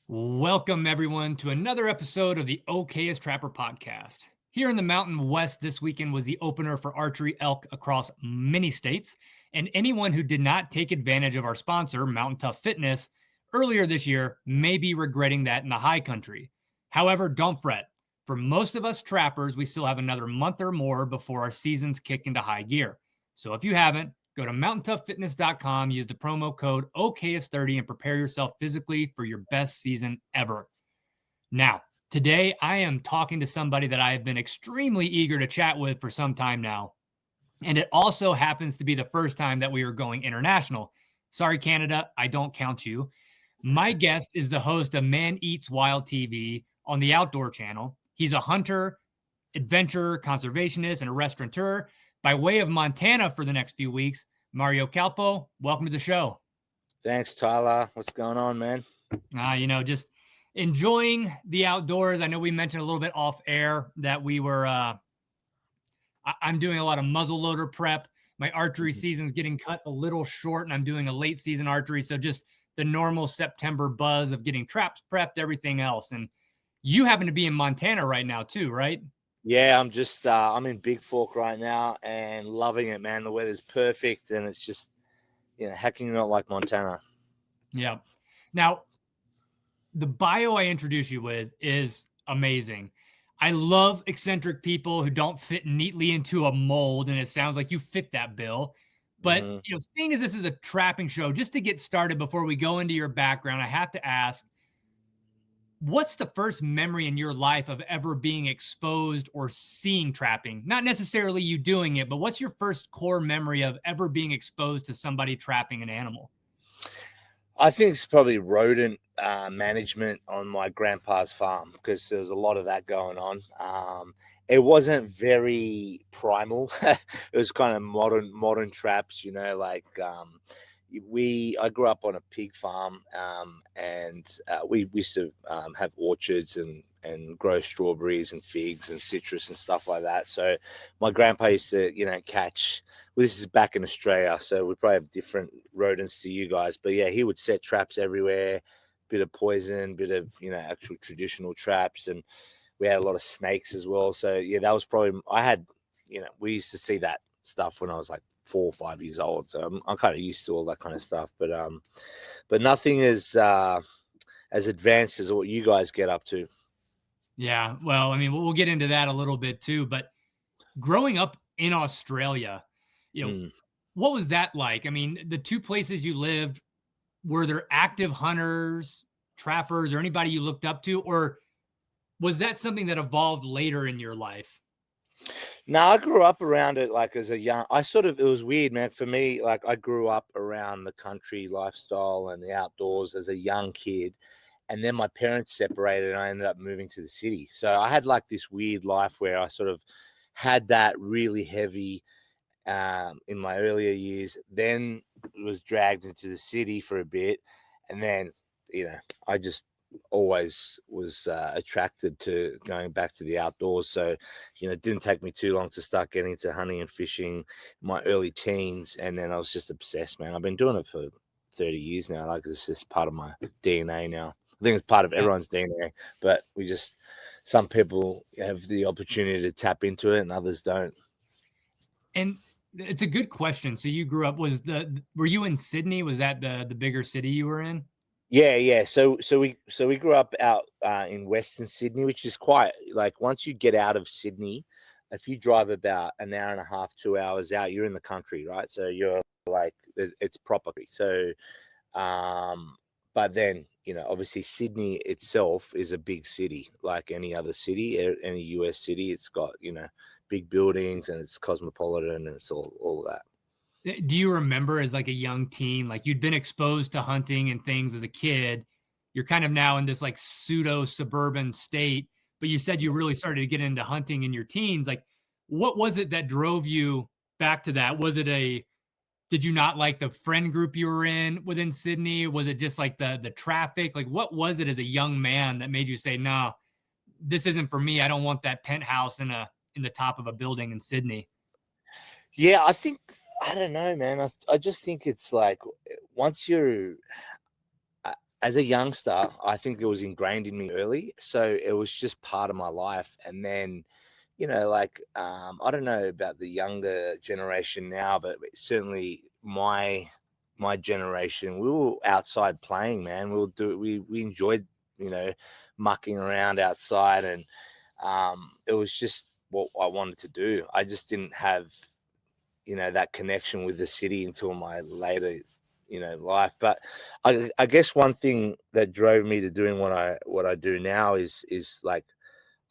Welcome, everyone, to another episode of the Okayest Trapper podcast. Here in the Mountain West, this weekend was the opener for archery elk across many states. And anyone who did not take advantage of our sponsor, Mountain Tough Fitness, earlier this year may be regretting that in the high country. However, don't fret. For most of us trappers, we still have another month or more before our seasons kick into high gear. So if you haven't, go to mountaintoughfitness.com, use the promo code OKS30, and prepare yourself physically for your best season ever. Now, today I am talking to somebody that I have been extremely eager to chat with for some time now. And it also happens to be the first time that we are going international. Sorry, Canada, I don't count you. My guest is the host of Man Eats Wild TV on the Outdoor Channel. He's a hunter, adventurer, conservationist, and a restaurateur. By way of Montana for the next few weeks, Mario Kalpou, welcome to the show. Thanks, Tyler. What's going on, man? Just enjoying the outdoors. I know we mentioned a little bit off air that we were, I'm doing a lot of muzzleloader prep. My archery season's getting cut a little short, and I'm doing a late season archery. So just the normal September buzz of getting traps prepped, everything else. And you happen to be in Montana right now too, right? Yeah, I'm in Big Fork right now and loving it, man. The weather's perfect and it's just, how can you not like Montana? Yeah. Now, the bio I introduce you with is amazing. I love eccentric people who don't fit neatly into a mold, and it sounds like you fit that bill. But seeing as this is a trapping show, just to get started before we go into your background, I have to ask, what's the first memory in your life of ever being exposed or seeing trapping? Not necessarily you doing it, but what's your first core memory of ever being exposed to somebody trapping an animal? I think it's probably rodent management on my grandpa's farm because there's a lot of that going on. It wasn't very primal. It was kind of modern traps, I grew up on a pig farm, and we used to have orchards and grow strawberries and figs and citrus and stuff like that. So my grandpa used to, catch. Well, this is back in Australia, so we probably have different rodents to you guys. But yeah, he would set traps everywhere, bit of poison, bit of actual traditional traps, and we had a lot of snakes as well. So yeah, that was probably we used to see that stuff when I was like 4 or 5 years old, so I'm kind of used to all that kind of stuff. But nothing as advanced as what you guys get up to. Yeah, well, I mean, we'll get into that a little bit too. But growing up in Australia, what was that like? I mean, the two places you lived, were there active hunters, trappers, or anybody you looked up to, or was that something that evolved later in your life? No, I grew up around it like as a young. It was weird, man. For me, like I grew up around the country lifestyle and the outdoors as a young kid. And then my parents separated and I ended up moving to the city. So I had like this weird life where I sort of had that really heavy in my earlier years, then was dragged into the city for a bit. And then, I just always was attracted to going back to the outdoors. So, it didn't take me too long to start getting into hunting and fishing in my early teens. And then I was just obsessed, man. I've been doing it for 30 years now. Like it's just part of my DNA now. I think it's part of everyone's DNA, but some people have the opportunity to tap into it and others don't. And it's a good question. So you grew up, were you in Sydney? Was that the bigger city you were in? Yeah. So we grew up out in Western Sydney, which is quite like once you get out of Sydney, if you drive about an hour and a half, 2 hours out, you're in the country, right? So you're like it's property. So, but then obviously Sydney itself is a big city, like any other city, any US city. It's got big buildings and it's cosmopolitan and it's all that. Do you remember as like a young teen, like you'd been exposed to hunting and things as a kid, you're kind of now in this like pseudo suburban state, but you said you really started to get into hunting in your teens. Like, what was it that drove you back to that? Did you not like the friend group you were in within Sydney? Was it just like the traffic? Like, what was it as a young man that made you say, no, this isn't for me. I don't want that penthouse in the top of a building in Sydney. Yeah, I don't know, man. I just think it's like once you're as a youngster, I think it was ingrained in me early. So it was just part of my life. And then, like, I don't know about the younger generation now, but certainly my generation, we were outside playing, man. We enjoyed, mucking around outside, and it was just what I wanted to do. I just didn't have, that connection with the city until my later, life. But I guess one thing that drove me to doing what I do now is like,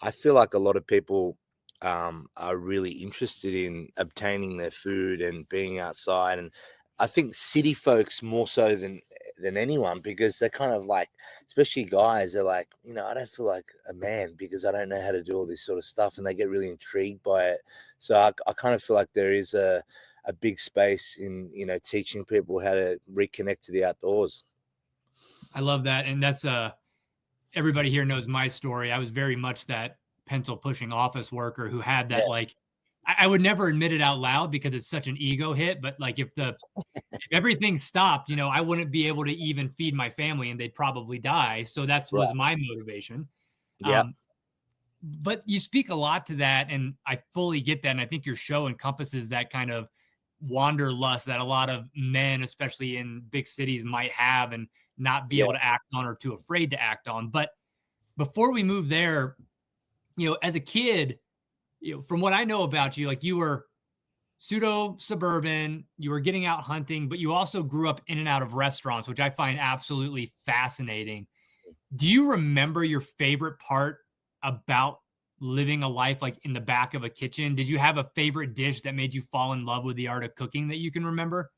I feel like a lot of people are really interested in obtaining their food and being outside, and I think city folks more so than anyone, because they're kind of like, especially guys, they're like, I don't feel like a man because I don't know how to do all this sort of stuff, and they get really intrigued by it. So I kind of feel like there is a big space in teaching people how to reconnect to the outdoors. I love that. And that's everybody here knows my story. I was very much that pencil pushing office worker who had Yeah, that, like, I would never admit it out loud because it's such an ego hit, but like if everything stopped, I wouldn't be able to even feed my family and they'd probably die. So that's right. was my motivation. Yeah, Um, but you speak a lot to that, and I fully get that. And I think your show encompasses that kind of wanderlust that a lot of men, especially in big cities, might have and not be yeah. able to act on or too afraid to act on. But before we move there, as a kid, from what I know about you, like you were pseudo suburban, you were getting out hunting, but you also grew up in and out of restaurants, which I find absolutely fascinating. Do you remember your favorite part about living a life like in the back of a kitchen? Did you have a favorite dish that made you fall in love with the art of cooking that you can remember?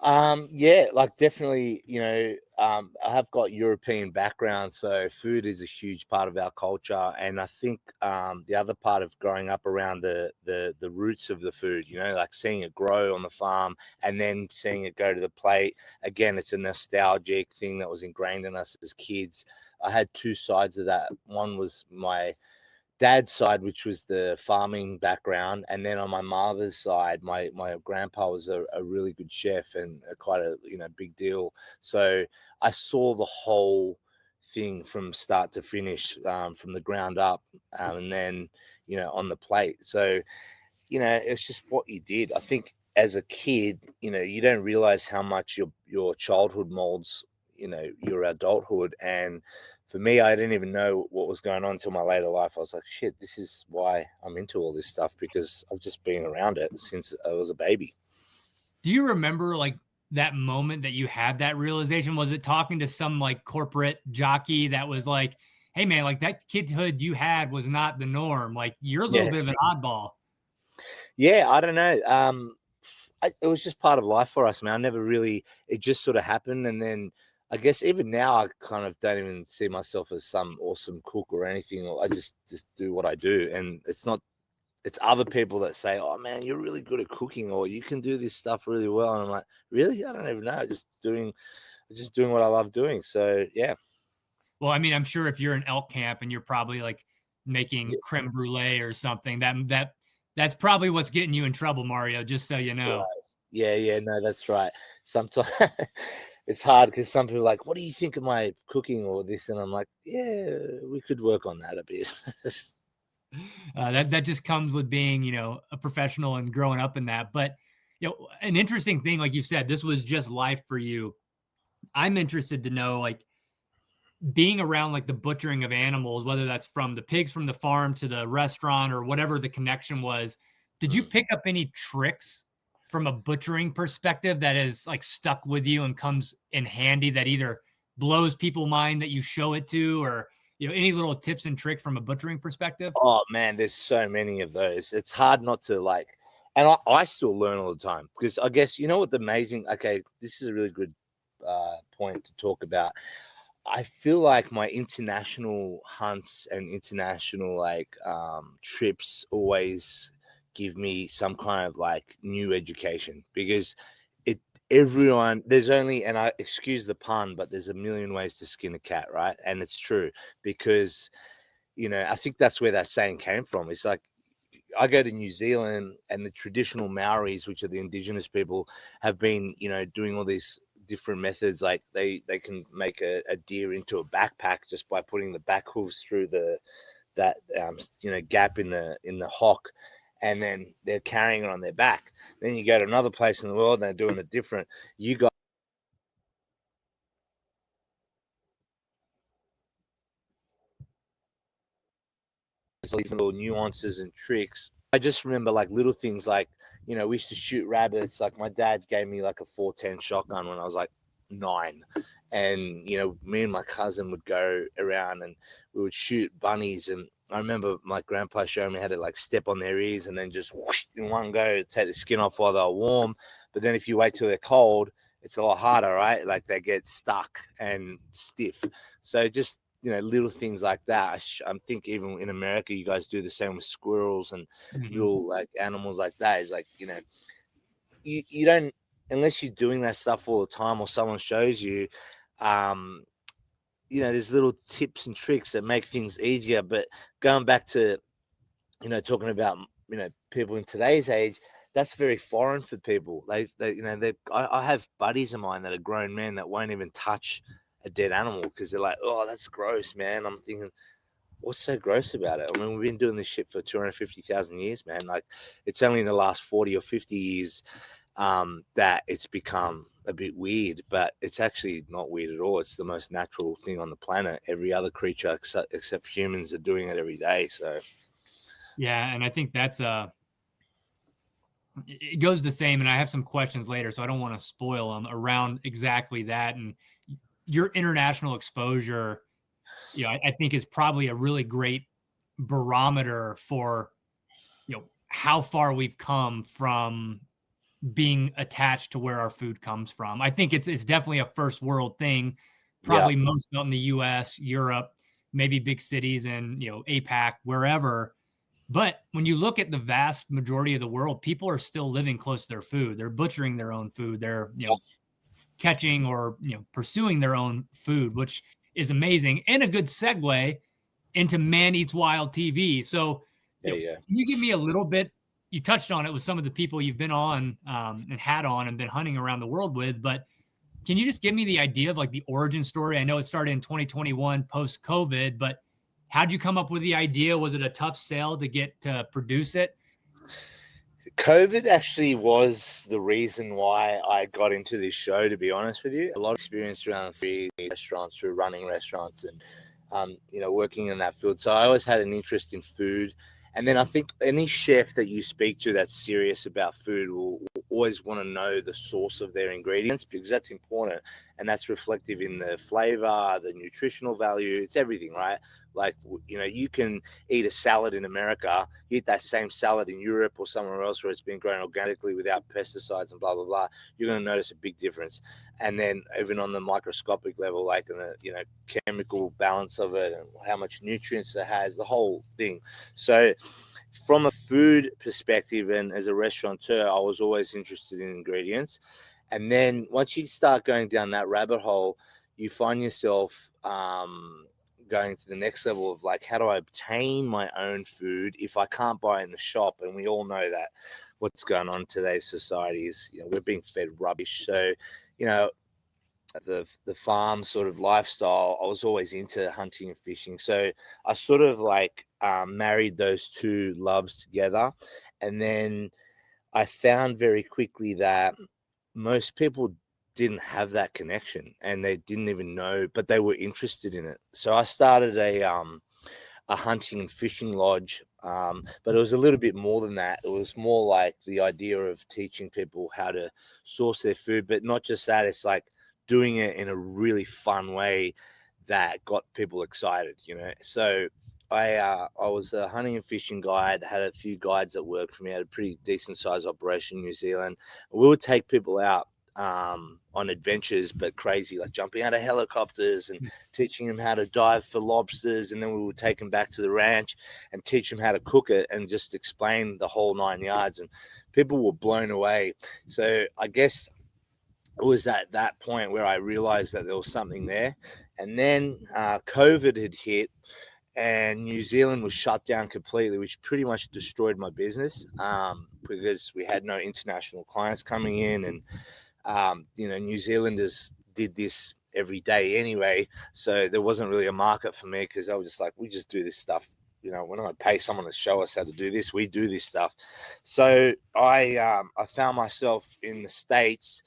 Yeah, like definitely, I have got European background, so food is a huge part of our culture. And I think the other part of growing up around the roots of the food, like seeing it grow on the farm and then seeing it go to the plate. Again, it's a nostalgic thing that was ingrained in us as kids. I had two sides of that. One was my dad's side, which was the farming background, and then on my mother's side, my grandpa was a really good chef and quite a big deal. So I saw the whole thing from start to finish, from the ground up, and then on the plate. So it's just what you did. I think as a kid, you don't realize how much your childhood molds, your adulthood. And for me, I didn't even know what was going on until my later life. I was like, shit, this is why I'm into all this stuff, because I've just been around it since I was a baby. Do you remember like that moment that you had that realization? Was it talking to some like corporate jockey that was like, hey man, like that kidhood you had was not the norm. Like you're a little Yeah. bit of an oddball. Yeah, I don't know. It was just part of life for us, man. I never really, it just sort of happened. And then I guess even now, I kind of don't even see myself as some awesome cook or anything. Or I just do what I do. And it's other people that say, oh man, you're really good at cooking, or you can do this stuff really well. And I'm like, really? I don't even know. Just doing what I love doing. So yeah. Well, I mean, I'm sure if you're in elk camp and you're probably like Yeah. making creme brulee or something, that's probably what's getting you in trouble, Mario, just so you know. Right. Yeah, yeah, no, that's right. Sometimes it's hard because some people are like, what do you think of my cooking or this? And I'm like, yeah, we could work on that a bit. That just comes with being, a professional and growing up in that. But an interesting thing, like you said, this was just life for you. I'm interested to know, like, being around like the butchering of animals, whether that's from the pigs from the farm to the restaurant or whatever the connection was. Did you Mm. pick up any tricks from a butchering perspective that is like stuck with you and comes in handy that either blows people mind that you show it to, or any little tips and tricks from a butchering perspective? Oh man, there's so many of those. It's hard not to like, and I still learn all the time, because I guess what the amazing. Okay, this is a really good point to talk about. I feel like my international hunts and international like trips always give me some kind of like new education, because it everyone there's only, and I excuse the pun, but there's a million ways to skin a cat, right? And it's true, because I think that's where that saying came from. It's like, I go to New Zealand, and the traditional Maoris, which are the indigenous people, have been, doing all these different methods. Like they can make a deer into a backpack just by putting the back hooves through that gap in the hock, and then they're carrying it on their back. Then you go to another place in the world and they're doing it different. You guys even little nuances and tricks. I just remember like little things like, we used to shoot rabbits. Like my dad gave me like a 410 shotgun when I was like 9. And, me and my cousin would go around and we would shoot bunnies. And I remember my grandpa showing me how to like step on their ears and then just whoosh, in one go take the skin off while they're warm. But then if you wait till they're cold, it's a lot harder, right? Like they get stuck and stiff. So just, little things like that. I think even in America, you guys do the same with squirrels and little like animals like that. Is like, you don't, unless you're doing that stuff all the time or someone shows you, there's little tips and tricks that make things easier. But going back to, talking about, people in today's age, that's very foreign for people. I have buddies of mine that are grown men that won't even touch a dead animal because they're like, oh, that's gross, man. I'm thinking, what's so gross about it? I mean, we've been doing this shit for 250,000 years, man. Like, it's only in the last 40 or 50 years that it's become a bit weird, but it's actually not weird at all. It's the most natural thing on the planet. Every other creature except humans are doing it every day. So, yeah, and I think that's it goes the same. And I have some questions later, so I don't want to spoil them around exactly that. And your international exposure, I think is probably a really great barometer for, how far we've come from being attached to where our food comes from. I think it's definitely a first world thing, probably most out in the US, Europe, maybe big cities and, APAC, wherever. But when you look at the vast majority of the world, people are still living close to their food. They're butchering their own food. They're, catching or, pursuing their own food, which is amazing and a good segue into Man Eats Wild TV. So, can you give me a little bit? You touched on it with some of the people you've been on and had on and been hunting around the world with, but can you just give me the idea of like the origin story? I know it started in 2021 post COVID, but how'd you come up with the idea? Was it a tough sell to get to produce it? COVID actually was the reason why I got into this show, to be honest with you. A lot of experience around free restaurants, through running restaurants and, working in that field. So I always had an interest in food. And then I think any chef that you speak to that's serious about food will always want to know the source of their ingredients because that's important. And that's reflective in the flavor, the nutritional value. It's everything, right? Like, you can eat a salad in America, eat that same salad in Europe or somewhere else where it's been grown organically without pesticides and blah, blah, blah. You're going to notice a big difference. And then even on the microscopic level, like in the, chemical balance of it and how much nutrients it has, the whole thing. So from a food perspective and as a restaurateur, I was always interested in ingredients. And then once you start going down that rabbit hole, you find yourself going to the next level of like, how do I obtain my own food if I can't buy it in the shop? And we all know that what's going on in today's society is, we're being fed rubbish. So, the farm sort of lifestyle, I was always into hunting and fishing. So I sort of like married those two loves together. And then I found very quickly that most people didn't have that connection and they didn't even know, but they were interested in it. So I started a hunting and fishing lodge, but it was a little bit more than that. It was more like the idea of teaching people how to source their food, but not just that. It's like doing it in a really fun way that got people excited, So I was a hunting and fishing guide, had a few guides that worked for me, had a pretty decent sized operation in New Zealand. We would take people out on adventures, but crazy, like jumping out of helicopters and teaching them how to dive for lobsters. And then we would take them back to the ranch and teach them how to cook it and just explain the whole 9 yards. And people were blown away. So I guess it was at that point where I realized that there was something there. And then COVID had hit and New Zealand was shut down completely, which pretty much destroyed my business because we had no international clients coming in. And New Zealanders did this every day anyway, so there wasn't really a market for me because I was just like, we just do this stuff. We're not going to pay someone to show us how to do this. We do this stuff. So I found myself in the States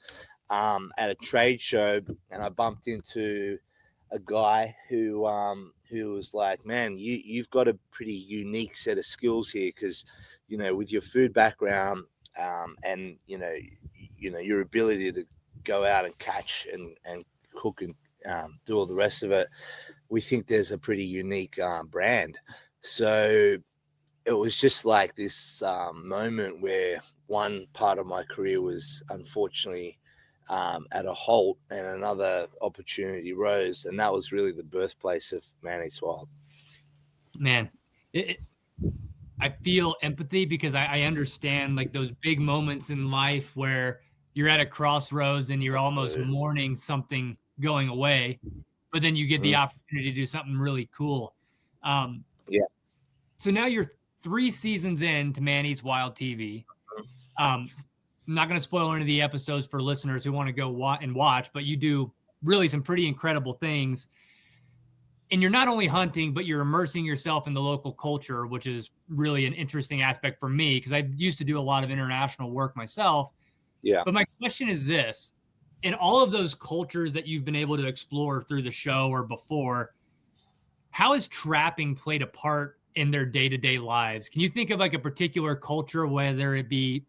at a trade show, and I bumped into a guy who was like, man, you've got a pretty unique set of skills here because, with your food background and your ability to go out and catch and cook and do all the rest of it, we think there's a pretty unique brand. So it was just like this moment where one part of my career was unfortunately at a halt and another opportunity rose. And that was really the birthplace of Man Eats Wild. Man, I feel empathy because I understand like those big moments in life where you're at a crossroads and you're almost mourning something going away, but then you get the opportunity to do something really cool. Yeah. So now you're 3 seasons in to Man Eats Wild TV. I'm not going to spoil any of the episodes for listeners who want to go watch, but you do really some pretty incredible things. And you're not only hunting, but you're immersing yourself in the local culture, which is really an interesting aspect for me because I used to do a lot of international work myself. Yeah. But my question is this: in all of those cultures that you've been able to explore through the show or before, how has trapping played a part in their day-to-day lives? Can you think of like a particular culture, whether it be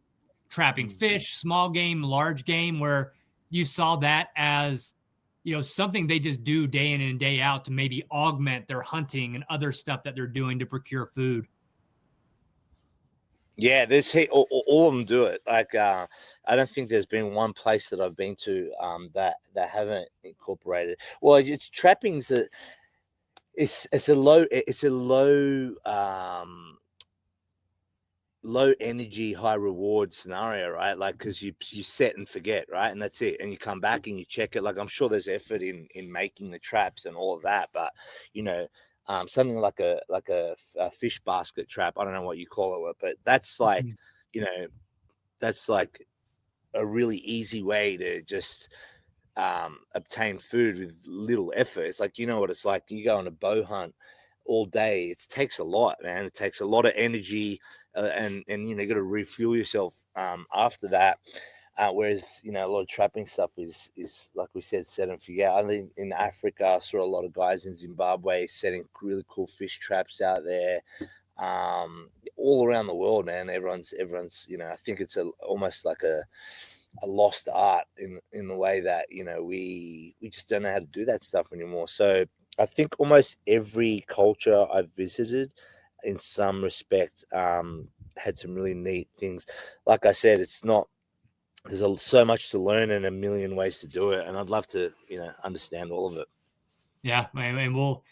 trapping fish, small game, large game, where you saw that as, something they just do day in and day out to maybe augment their hunting and other stuff that they're doing to procure food? Yeah, all of them do it. Like, I don't think there's been one place that I've been to that haven't incorporated. Well, it's trappings that it's a low energy, high reward scenario, right? Like, because you set and forget, right? And that's it. And you come back and you check it. Like, I'm sure there's effort in making the traps and all of that, but something like a fish basket trap, I don't know what you call it, but that's like, that's like a really easy way to just obtain food with little effort. It's like, what it's like. You go on a bow hunt all day. It takes a lot, man. It takes a lot of energy, and you got to refuel yourself after that. Whereas a lot of trapping stuff is like we said, set and forget. I think in Africa, I saw a lot of guys in Zimbabwe setting really cool fish traps out there. All around the world, man. Everyone's. I think it's almost like a lost art in the way that we just don't know how to do that stuff anymore. So I think almost every culture I've visited in some respect had some really neat things. Like I said, there's so much to learn and a million ways to do it, and I'd love to understand all of it. Yeah, and we'll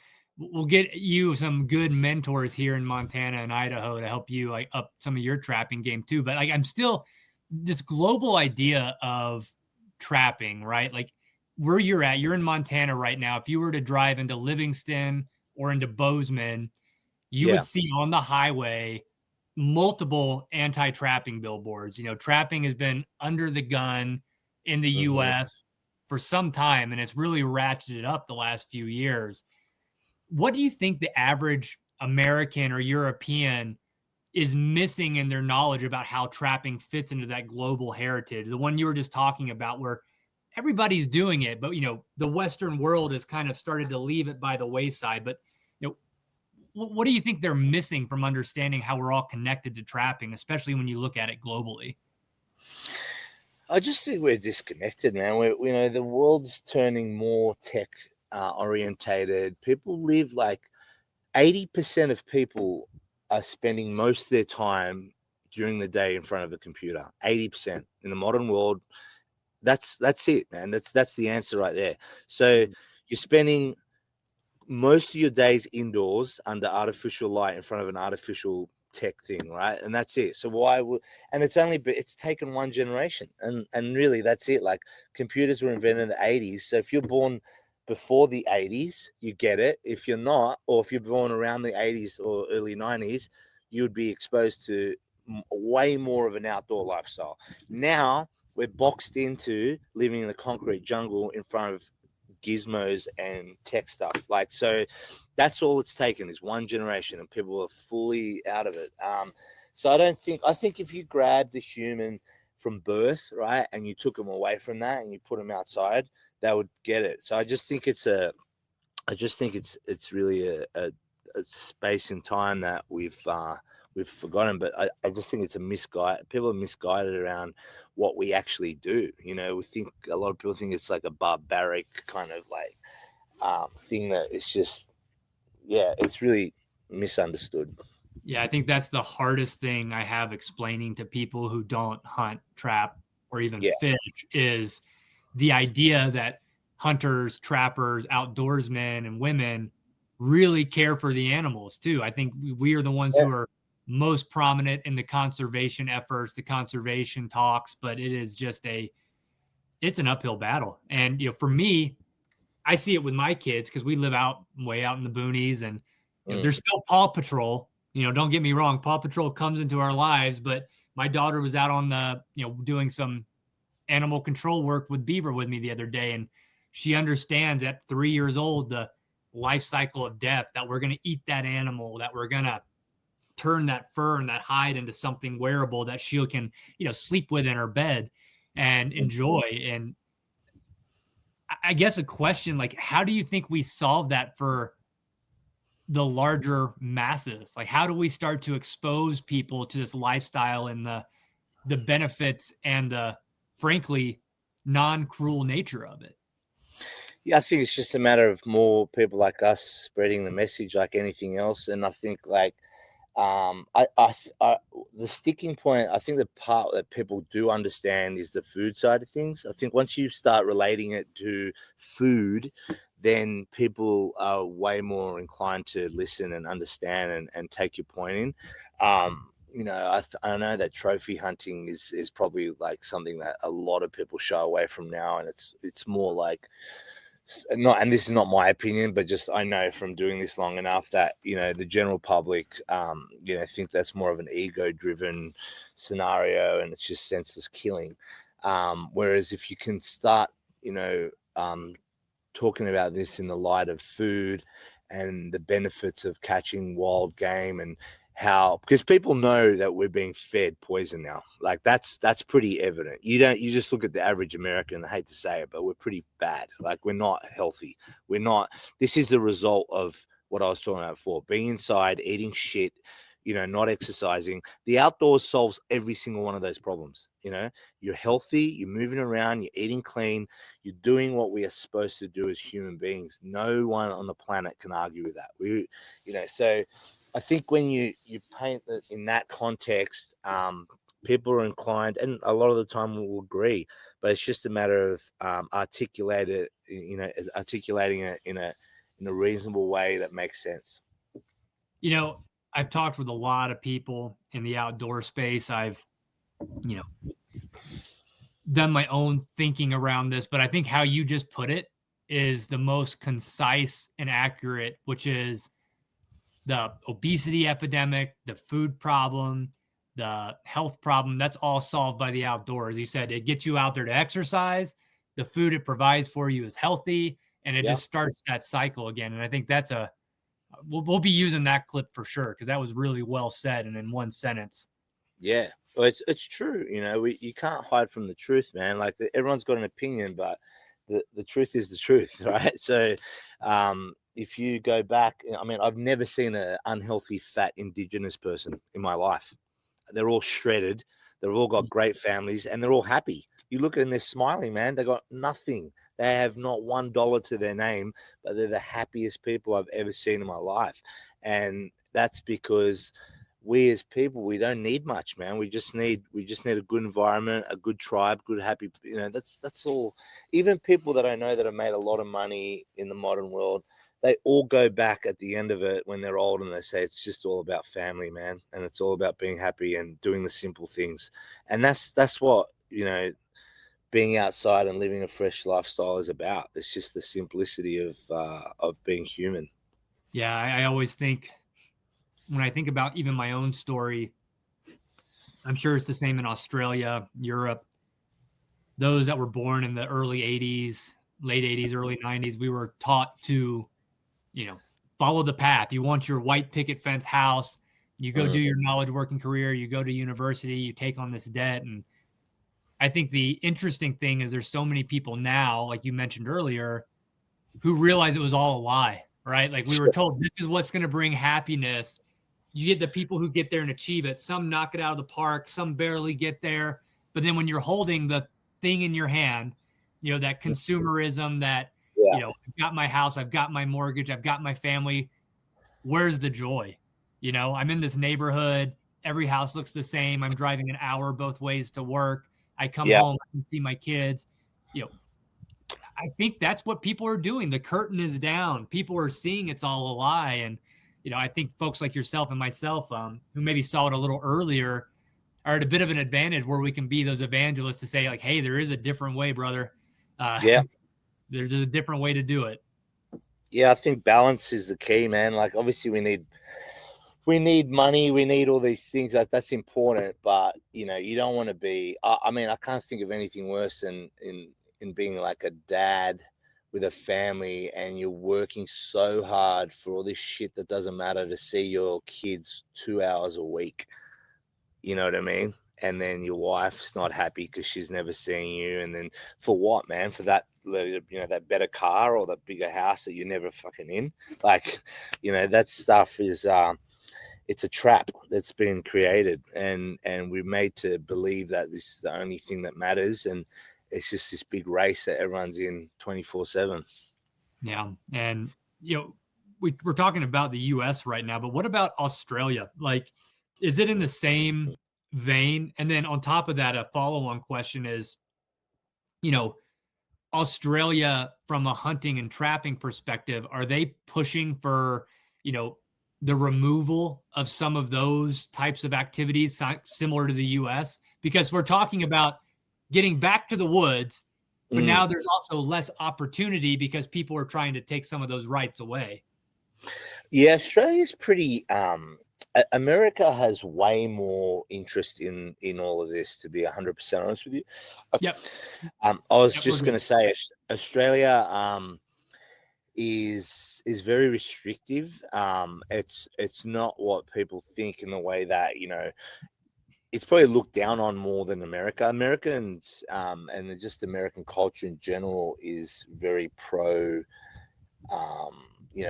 get you some good mentors here in Montana and Idaho to help you like up some of your trapping game too. But like, I'm still this global idea of trapping, right? Like where you're in Montana right now. If you were to drive into Livingston or into Bozeman, you would see on the highway multiple anti-trapping billboards. Trapping has been under the gun in the US for some time, and it's really ratcheted up the last few years. What do you think the average American or European is missing in their knowledge about how trapping fits into that global heritage? The one you were just talking about where everybody's doing it, but the Western world has kind of started to leave it by the wayside. But what do you think they're missing from understanding how we're all connected to trapping, especially when you look at it globally? I just think we're disconnected, man. The world's turning more tech orientated. People live like 80% of people are spending most of their time during the day in front of a computer. 80% in the modern world. That's it, man. That's the answer right there. So you're spending most of your days indoors under artificial light in front of an artificial tech thing, right? And that's it. So and it's taken one generation, and really that's it. Like, computers were invented in the 80s. So if you're born before the 80s, you get it. If you're not, or if you're born around the 80s or early 90s, you would be exposed to way more of an outdoor lifestyle. Now we're boxed into living in a concrete jungle in front of gizmos and tech stuff. Like, so that's all it's taken is one generation, and people are fully out of it. So I think if you grabbed a human from birth, right, and you took them away from that and you put them outside, they would get it. So I just think it's really a space in time that we've forgotten. But I just think it's a misguide. People are misguided around what we actually do. You know, we think a lot of people think it's like a barbaric kind of like thing that it's just, yeah, it's really misunderstood. Yeah, I think that's the hardest thing I have explaining to people who don't hunt, trap, or even Yeah. fish is the idea that hunters, trappers, outdoorsmen, and women really care for the animals too. I think we are the ones Yeah. who are most prominent in the conservation efforts, the conservation talks, but it's an uphill battle. And for me, I see it with my kids because we live way out in the boonies, and there's still Paw Patrol. Don't get me wrong, Paw Patrol comes into our lives, but my daughter was out on the doing some animal control work with beaver with me the other day, and she understands at 3 years old the life cycle of death, that we're going to eat that animal, that we're going to turn that fur and that hide into something wearable that she can sleep with in her bed and enjoy. And I guess a question like, how do you think we solve that for the larger masses? Like, how do we start to expose people to this lifestyle and the benefits and the, frankly, non-cruel nature of it? Yeah, I think it's just a matter of more people like us spreading the message, like anything else. And I think like the sticking point, I think the part that people do understand is the food side of things. I think once you start relating it to food, then people are way more inclined to listen and understand and take your point in. I know that trophy hunting is probably like something that a lot of people shy away from now, and it's more like, not, and this is not my opinion, but just I know from doing this long enough that the general public think that's more of an ego driven scenario, and it's just senseless killing. Whereas if you can start talking about this in the light of food and the benefits of catching wild game, and how, because people know that we're being fed poison now. Like that's pretty evident. You just look at the average American, I hate to say it, but we're pretty bad. Like, we're not healthy. We're not. This is the result of what I was talking about before: being inside, eating shit, not exercising. The outdoors solves every single one of those problems. You're healthy, you're moving around, you're eating clean, you're doing what we are supposed to do as human beings. No one on the planet can argue with that. So I think when you paint it in that context, people are inclined, and a lot of the time will agree, but it's just a matter of articulating it in a reasonable way that makes sense. I've talked with a lot of people in the outdoor space. I've, done my own thinking around this, but I think how you just put it is the most concise and accurate, which is the obesity epidemic, the food problem, the health problem. That's all solved by the outdoors. You said it gets you out there to exercise. The food it provides for you is healthy, and it just starts that cycle again. And I think that's we'll be using that clip for sure, because that was really well said and in one sentence. Yeah, well, it's true. You can't hide from the truth, man. Like, everyone's got an opinion, but the truth is the truth, right? So, if you go back, I mean, I've never seen an unhealthy, fat Indigenous person in my life. They're all shredded. They've all got great families, and they're all happy. You look at them, they're smiling, man. They got nothing. They have not $1 to their name, but they're the happiest people I've ever seen in my life. And that's because we as people, we don't need much, man. We just need a good environment, a good tribe, good happy. That's all. Even people that I know that have made a lot of money in the modern world, they all go back at the end of it when they're old, and they say it's just all about family, man, and it's all about being happy and doing the simple things. And that's what being outside and living a fresh lifestyle is about. It's just the simplicity of being human. Yeah, I always think, when I think about even my own story, I'm sure it's the same in Australia, Europe. those that were born in the early 80s, late 80s, early 90s, we were taught to, follow the path. You want your white picket fence house, you go do your knowledge working career, you go to university, you take on this debt. And I think the interesting thing is there's so many people now, like you mentioned earlier, who realize it was all a lie, right? Like we were told this is what's going to bring happiness. You get the people who get there and achieve it. Some knock it out of the park, some barely get there. But then when you're holding the thing in your hand, that consumerism, that, I've got my house, I've got my mortgage, I've got my family. Where's the joy? I'm in this neighborhood. Every house looks the same. I'm driving an hour both ways to work. I come home, I can see my kids. I think that's what people are doing. The curtain is down. People are seeing it's all a lie. And, I think folks like yourself and myself, who maybe saw it a little earlier, are at a bit of an advantage where we can be those evangelists to say, like, hey, there is a different way, brother. There's a different way to do it. Yeah, I think balance is the key, man. Like, obviously we need money, we need all these things. That's important, but you don't want to be. I mean, I can't think of anything worse than in being like a dad with a family, and you're working so hard for all this shit that doesn't matter to see your kids 2 hours a week. You know what I mean? And then your wife's not happy because she's never seen you. And then for what, man? For that, that better car or that bigger house that you're never fucking in. Like, that stuff is, it's a trap that's been created, and we're made to believe that this is the only thing that matters. And it's just this big race that everyone's in 24/7. Yeah. And, we're talking about the US right now, but what about Australia? Like, is it in the same vein? And then on top of that, a follow-on question is, Australia from a hunting and trapping perspective, are they pushing for, the removal of some of those types of activities similar to the US? Because we're talking about getting back to the woods, but now there's also less opportunity because people are trying to take some of those rights away. Yeah, Australia's pretty. America has way more interest in all of this. To be 100% honest with you, Yep. I was just going to say Australia is very restrictive. It's not what people think in the way that it's probably looked down on more than America. Americans and just American culture in general is very pro.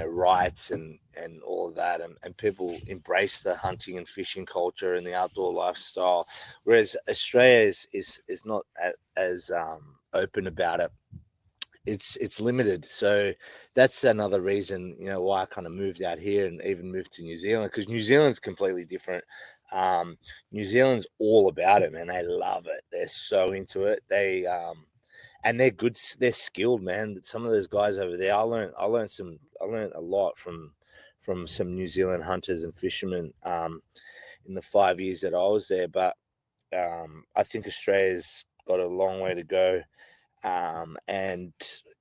Rights and all of that, and people embrace the hunting and fishing culture and the outdoor lifestyle, whereas Australia is not as open about it. It's limited, so that's another reason why I kind of moved out here and even moved to New Zealand, because New Zealand's completely different. New Zealand's all about it, man. They love it. They're so into it. They and they're good. They're skilled, man. Some of those guys over there, I learned a lot from some New Zealand hunters and fishermen in the 5 years that I was there. But I think Australia's got a long way to go, and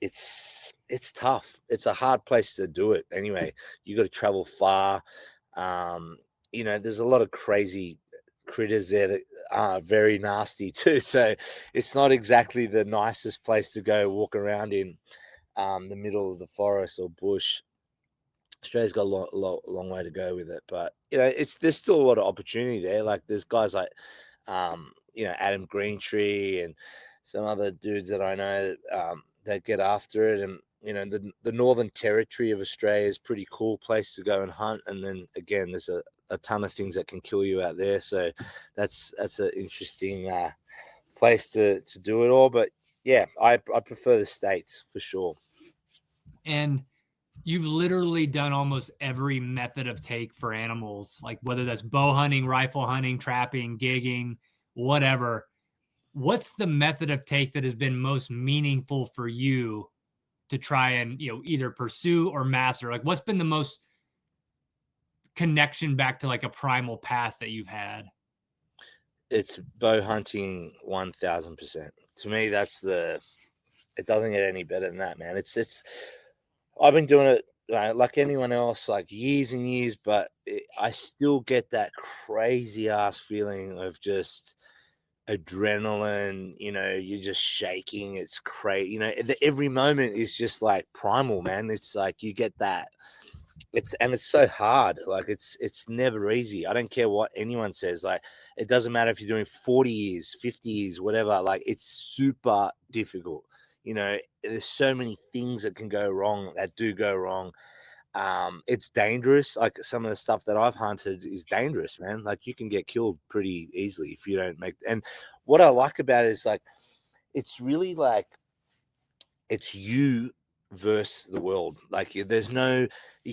it's tough. It's a hard place to do it. Anyway, you got to travel far. There's a lot of crazy critters there that are very nasty too, so it's not exactly the nicest place to go walk around in the middle of the forest or bush. Australia's got a long way to go with it, but there's still a lot of opportunity there. Like there's guys like Adam Greentree and some other dudes that I know that get after it. And the Northern Territory of Australia is a pretty cool place to go and hunt. And then again, there's a ton of things that can kill you out there. So that's an interesting place to do it all. But yeah, I prefer the States for sure. And you've literally done almost every method of take for animals, like whether that's bow hunting, rifle hunting, trapping, gigging, whatever. What's the method of take that has been most meaningful for you to try and, either pursue or master? Like what's been the most connection back to like a primal past that you've had? It's bow hunting 1000%. To me, it doesn't get any better than that, man. It's I've been doing it like anyone else, like years and years, but I still get that crazy ass feeling of just adrenaline, you're just shaking. It's crazy. Every moment is just like primal, man. It's like you get that. It's so hard. Like it's never easy. I don't care what anyone says. Like it doesn't matter if you're doing 40 years, 50 years, whatever. Like it's super difficult. There's so many things that can go wrong, that do go wrong. It's dangerous. Like some of the stuff that I've hunted is dangerous, man. Like you can get killed pretty easily if you don't make. And what I like about it is like, it's really like, it's you versus the world. Like you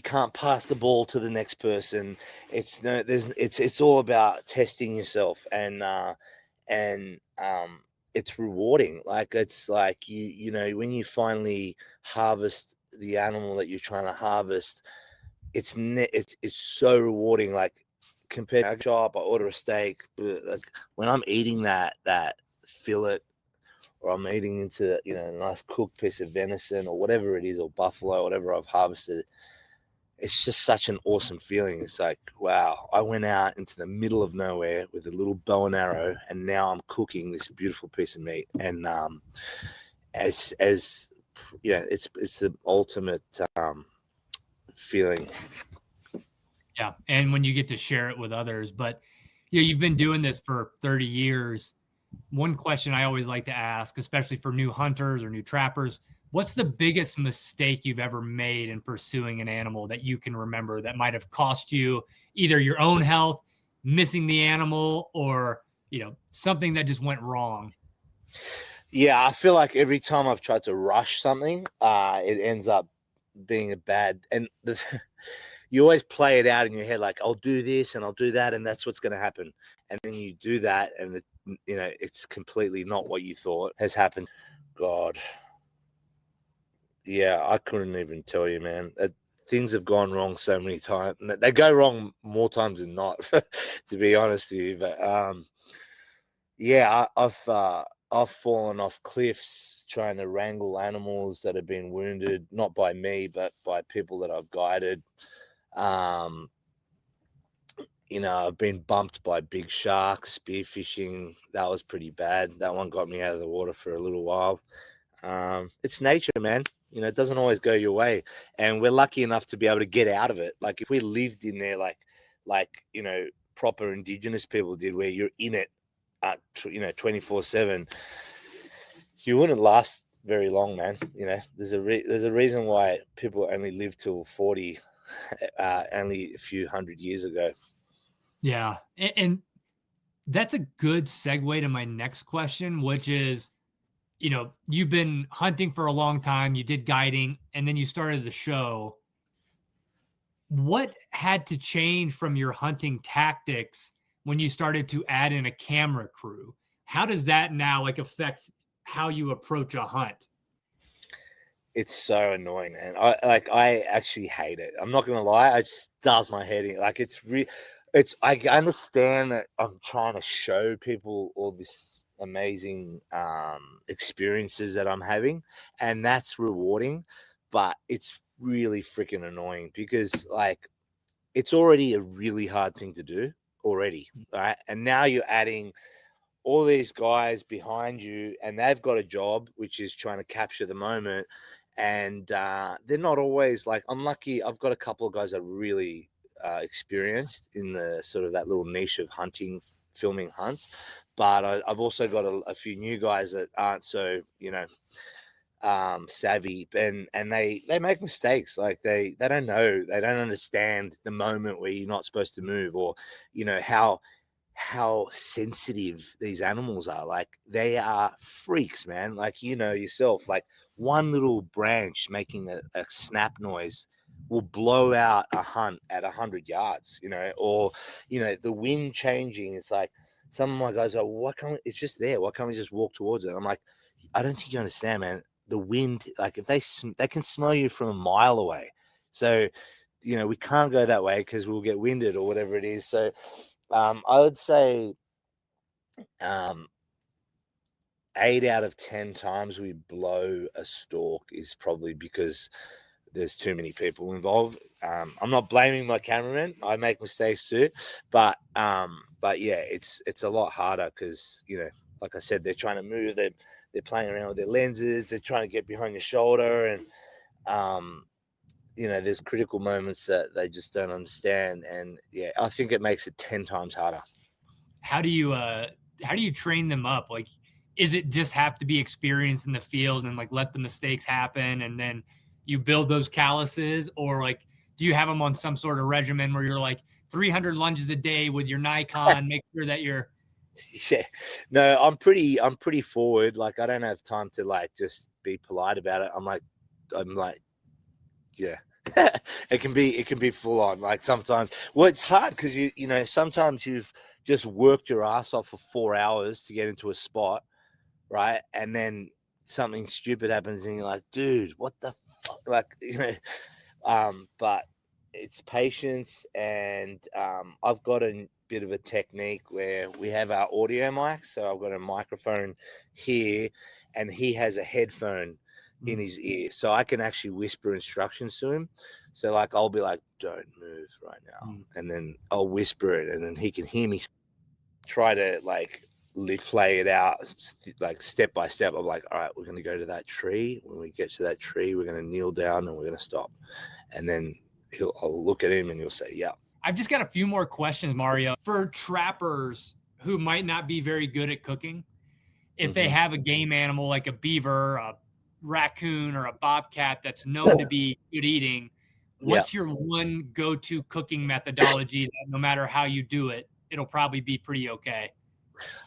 can't pass the ball to the next person. It's all about testing yourself, and it's rewarding. Like it's like when you finally harvest the animal that you're trying to harvest, it's so rewarding. Like compared to a shop, I order a steak. Like when I'm eating that fillet, or I'm eating into a nice cooked piece of venison or whatever it is, or buffalo, whatever I've harvested, it's just such an awesome feeling. It's like, wow, I went out into the middle of nowhere with a little bow and arrow, and now I'm cooking this beautiful piece of meat. And it's the ultimate feeling. Yeah, and when you get to share it with others. But you've been doing this for 30 years. One question I always like to ask, especially for new hunters or new trappers, what's the biggest mistake you've ever made in pursuing an animal that you can remember that might have cost you either your own health, missing the animal, or something that just went wrong? Yeah, I feel like every time I've tried to rush something, it ends up being a bad. And you always play it out in your head, like I'll do this and I'll do that, and that's what's going to happen. And then you do that, and it's completely not what you thought has happened. God, yeah, I couldn't even tell you, man. Things have gone wrong so many times. They go wrong more times than not, to be honest with you. But yeah, I've fallen off cliffs trying to wrangle animals that have been wounded, not by me, but by people that I've guided. I've been bumped by big sharks, spearfishing. That was pretty bad. That one got me out of the water for a little while. It's nature, man. It doesn't always go your way, and we're lucky enough to be able to get out of it. Like if we lived in there, like proper indigenous people did, where you're in it, 24/7, you wouldn't last very long, man. There's a reason why people only live till 40, only a few hundred years ago. Yeah, and that's a good segue to my next question, which is, you've been hunting for a long time, you did guiding, and then you started the show. What had to change from your hunting tactics when you started to add in a camera crew? How does that now affect how you approach a hunt? It's so annoying, man. I actually hate it. I'm not gonna lie. It just does my head in. Like I understand that I'm trying to show people all this amazing experiences that I'm having, and that's rewarding, but it's really freaking annoying because like it's already a really hard thing to do already, right? And now you're adding all these guys behind you, and they've got a job which is trying to capture the moment, and they're not always like, I'm lucky I've got a couple of guys that are really experienced in the sort of that little niche of hunting, filming hunts, but I've also got a few new guys that aren't so savvy, and they make mistakes. Like they don't know, they don't understand the moment where you're not supposed to move, or how sensitive these animals are. Like they are freaks, man. Like yourself, like one little branch making a snap noise will blow out a hunt at 100 yards, or the wind changing. It's like some of my guys are, why can't we, it's just there, why can't we just walk towards it? I'm like, I don't think you understand, man. The wind, like if they can smell you from a mile away, so we can't go that way because we'll get winded or whatever it is. So I would say 8 out of 10 times we blow a stalk is probably because there's too many people involved. I'm not blaming my cameraman. I make mistakes too, but yeah, it's a lot harder because like I said, they're trying to move. They're playing around with their lenses. They're trying to get behind your shoulder, and there's critical moments that they just don't understand. And yeah, I think it makes it 10 times harder. How do you train them up? Like, is it just have to be experienced in the field and like let the mistakes happen and then you build those calluses, or like do you have them on some sort of regimen where you're like 300 lunges a day with your Nikon, make sure that you're Yeah, no, I'm pretty forward. Like, I don't have time to like just be polite about it. I'm like, yeah. it can be full on. Like, sometimes, well, it's hard because sometimes you've just worked your ass off for 4 hours to get into a spot, right? And then something stupid happens and you're like, dude, what the fuck? Like, but it's patience. And I've got a bit of a technique where we have our audio mic. So I've got a microphone here and he has a headphone in his ear. So I can actually whisper instructions to him. So like, I'll be like, don't move right now. And then I'll whisper it and then he can hear me try to like play it out like step by step. I'm like, all right, we're going to go to that tree. When we get to that tree, we're going to kneel down and we're going to stop. And then I'll look at him and he'll say, yeah. I've just got a few more questions, Mario. For trappers who might not be very good at cooking, if they have a game animal like a beaver, a raccoon, or a bobcat that's known to be good eating, what's your one go-to cooking methodology that no matter how you do it, it'll probably be pretty okay?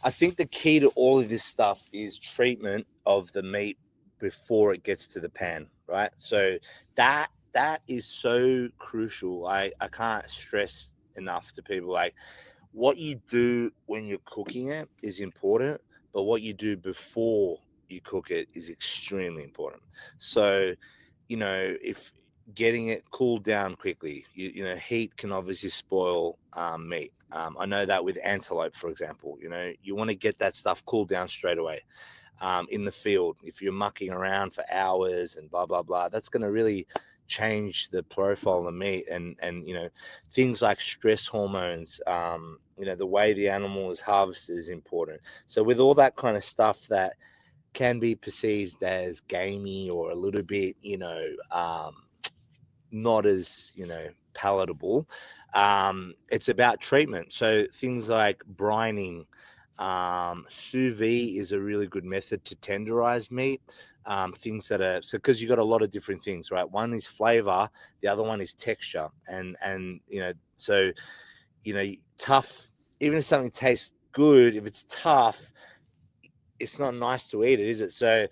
I think the key to all of this stuff is treatment of the meat before it gets to the pan, right? So that is so crucial. I can't stress enough to people, like, what you do when you're cooking it is important, but what you do before you cook it is extremely important. So, if getting it cooled down quickly, heat can obviously spoil meat. I know that with antelope, for example, you want to get that stuff cooled down straight away. In the field, if you're mucking around for hours and blah, blah, blah, that's going to really change the profile of the meat. And things like stress hormones, the way the animal is harvested is important. So with all that kind of stuff that can be perceived as gamey or a little bit, not as, palatable, it's about treatment. So things like brining, sous vide is a really good method to tenderize meat. Things that are, so because you got a lot of different things, right? One is flavor, the other one is texture, and so tough. Even if something tastes good, if it's tough, it's not nice to eat it, is it? So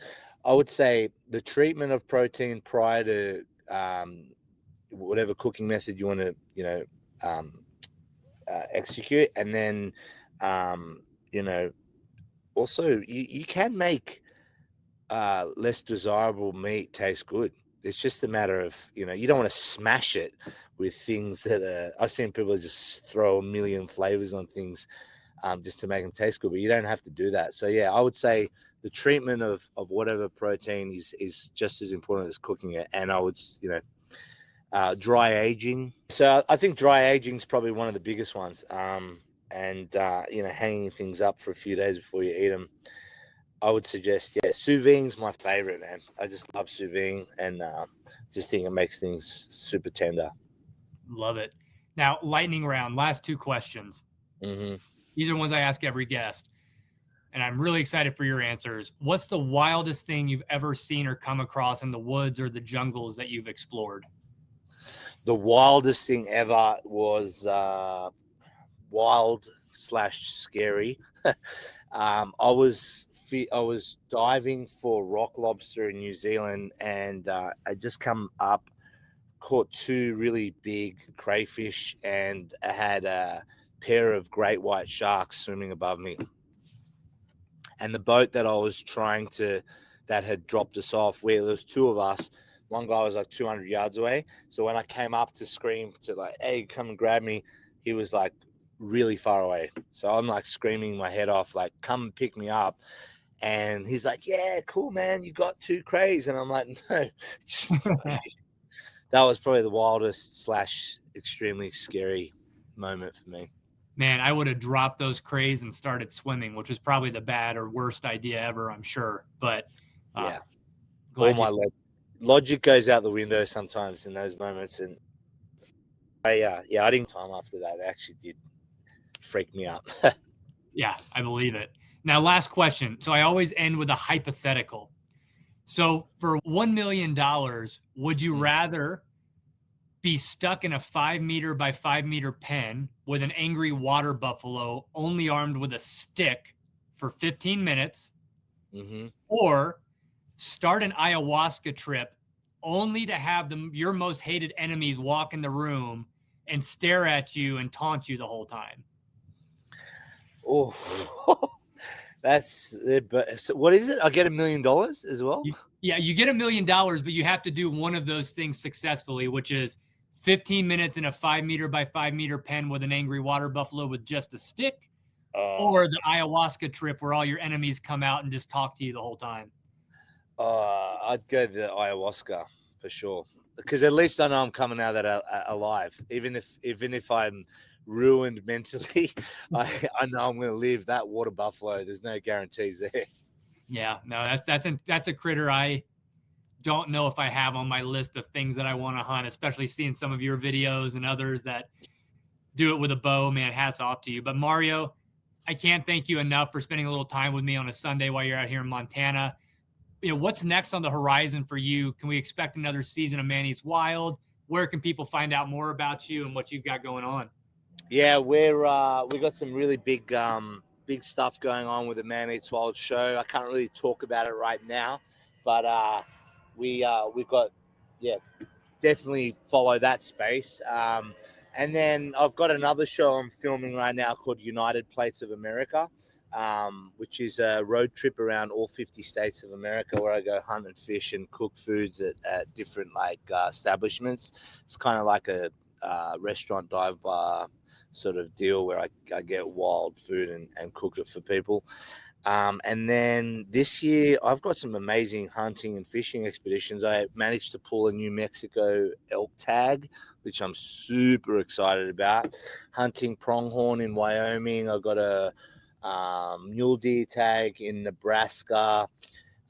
I would say the treatment of protein prior to whatever cooking method you want to execute, and then also you can make less desirable meat taste good. It's just a matter of, you don't want to smash it with things that I've seen people just throw a million flavors on things just to make them taste good, but you don't have to do that. So yeah, I would say the treatment of whatever protein is just as important as cooking it. And I would, dry aging. So I think dry aging is probably one of the biggest ones. And hanging things up for a few days before you eat them. I would suggest, sous vide's my favorite, man. I just love sous vide, and just think it makes things super tender. Love it. Now, lightning round, last two questions. These are ones I ask every guest, and I'm really excited for your answers. What's the wildest thing you've ever seen or come across in the woods or the jungles that you've explored? The wildest thing ever was wild/scary. I was diving for rock lobster in New Zealand, and I just come up, caught two really big crayfish, and I had a pair of great white sharks swimming above me. And the boat that I was that had dropped us off, where there was two of us, one guy was like 200 yards away. So when I came up to scream to like, hey, come and grab me, he was like really far away. So I'm like screaming my head off, like, come pick me up. And he's like, yeah, cool, man, you got two crays. And I'm like, no. That was probably the wildest / extremely scary moment for me. Man, I would have dropped those crays and started swimming, which was probably the bad or worst idea ever, I'm sure. But Yeah, all glad my logic goes out the window sometimes in those moments, and I didn't time after that. It actually did freak me out. Yeah, I believe it. Now, last question. So I always end with a hypothetical. So for $1 million, would you rather be stuck in a 5 meter by 5 meter pen with an angry water buffalo only armed with a stick for 15 minutes, or start an ayahuasca trip only to have your most hated enemies walk in the room and stare at you and taunt you the whole time? Oh, that's it. But so what is it? I get $1 million as well. You get $1 million, but you have to do one of those things successfully, which is 15 minutes in a 5 meter by 5 meter pen with an angry water buffalo with just a stick, or the ayahuasca trip where all your enemies come out and just talk to you the whole time. I'd go the ayahuasca for sure, because at least I know I'm coming out of that alive. Even if I'm ruined mentally, I know I'm going to live. That water buffalo, there's no guarantees there. Yeah, no, that's a critter I don't know if I have on my list of things that I want to hunt, especially seeing some of your videos and others that do it with a bow. Man, hats off to you. But Mario, I can't thank you enough for spending a little time with me on a Sunday while you're out here in Montana. What's next on the horizon for you? Can we expect another season of Man Eats Wild? Where can people find out more about you and what you've got going on? Yeah, we got some really big stuff going on with the Man Eats Wild show. I can't really talk about it right now, but we've got definitely follow that space. And then I've got another show I'm filming right now called United Plates of America, which is a road trip around all 50 states of America where I go hunt and fish and cook foods at different establishments. It's kind of like a restaurant dive bar sort of deal where I get wild food and cook it for people. And then this year, I've got some amazing hunting and fishing expeditions. I managed to pull a New Mexico elk tag, which I'm super excited about. Hunting pronghorn in Wyoming. I've got a mule deer tag in Nebraska.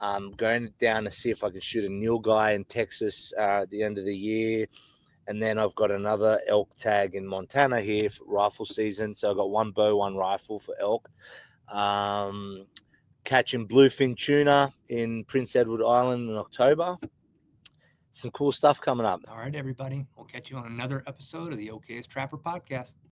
I'm going down to see if I can shoot a nilgai in Texas at the end of the year. And then I've got another elk tag in Montana here for rifle season. So I've got one bow, one rifle for elk. Catching bluefin tuna in Prince Edward Island in October. Some cool stuff coming up. All right, everybody. We'll catch you on another episode of the Okayest Trapper Podcast.